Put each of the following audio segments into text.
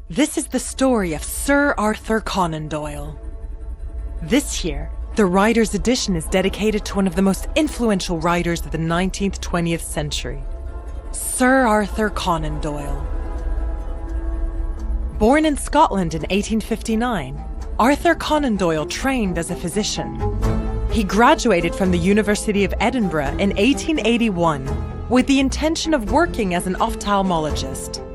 This is the story of Sir Arthur Conan Doyle. This year, the Writer's Edition is dedicated to one of the most influential writers of the 19th-20th century, Sir Arthur Conan Doyle. Born in Scotland in 1859, Arthur Conan Doyle trained as a physician. He graduated from the University of Edinburgh in 1881 with the intention of working as an ophthalmologist.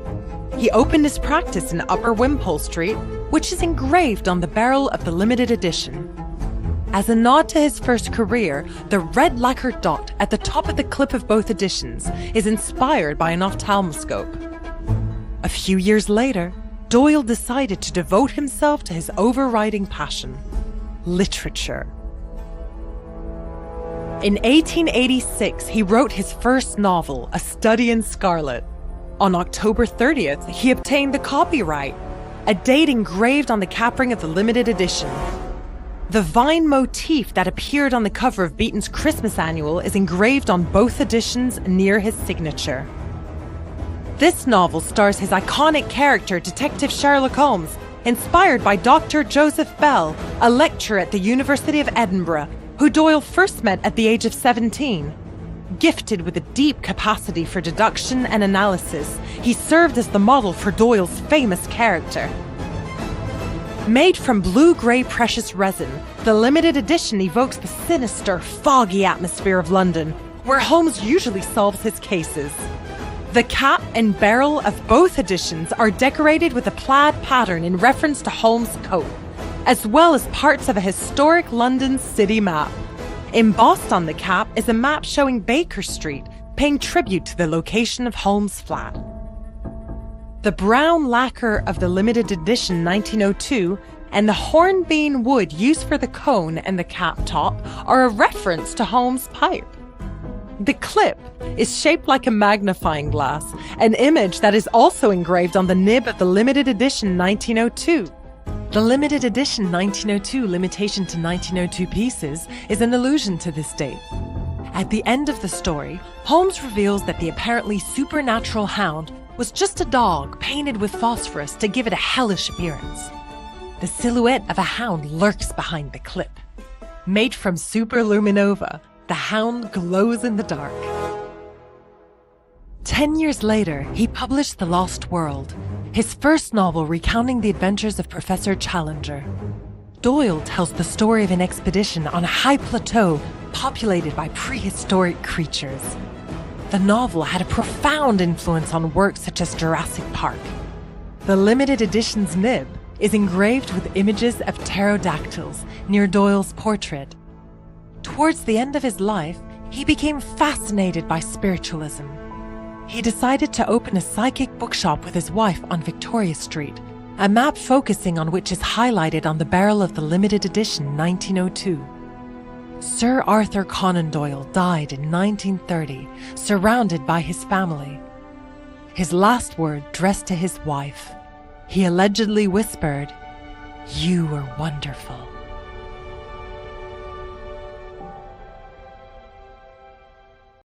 He opened his practice in Upper Wimpole Street, which is engraved on the barrel of the limited edition. As a nod to his first career, the red lacquered dot at the top of the clip of both editions is inspired by an ophthalmoscope. A few years later, Doyle decided to devote himself to his overriding passion, literature. In 1886, he wrote his first novel, A Study in Scarlet. On October 30th, he obtained the copyright, a date engraved on the capring of the limited edition. The vine motif that appeared on the cover of Beaton's Christmas Annual is engraved on both editions near his signature. This novel stars his iconic character, Detective Sherlock Holmes, inspired by Dr. Joseph Bell, a lecturer at the University of Edinburgh, who Doyle first met at the age of 17. Gifted with a deep capacity for deduction and analysis, he served as the model for Doyle's famous character. Made from blue-grey precious resin, the limited edition evokes the sinister, foggy atmosphere of London, where Holmes usually solves his cases. The cap and barrel of both editions are decorated with a plaid pattern in reference to Holmes' coat, as well as parts of a historic London city map. Embossed on the cap is a map showing Baker Street, paying tribute to the location of Holmes' flat. The brown lacquer of the limited edition 1902 and the hornbeam wood used for the cone and the cap top are a reference to Holmes' pipe. The clip is shaped like a magnifying glass, an image that is also engraved on the nib of the limited edition 1902. The limited edition 1902 limitation to 1902 pieces is an allusion to this date. At the end of the story, Holmes reveals that the apparently supernatural hound was just a dog painted with phosphorus to give it a hellish appearance. The silhouette of a hound lurks behind the clip. Made from superluminova, the hound glows in the dark. 10 years later, he published The Lost World, his first novel recounting the adventures of Professor Challenger. Doyle tells the story of an expedition on a high plateau populated by prehistoric creatures. The novel had a profound influence on works such as Jurassic Park. The limited edition's nib is engraved with images of pterodactyls near Doyle's portrait. Towards the end of his life, he became fascinated by spiritualism. He decided to open a psychic bookshop with his wife on Victoria Street, a map focusing on which is highlighted on the barrel of the limited edition 1902. Sir Arthur Conan Doyle died in 1930, surrounded by his family. His last word addressed to his wife, he allegedly whispered, "You were wonderful."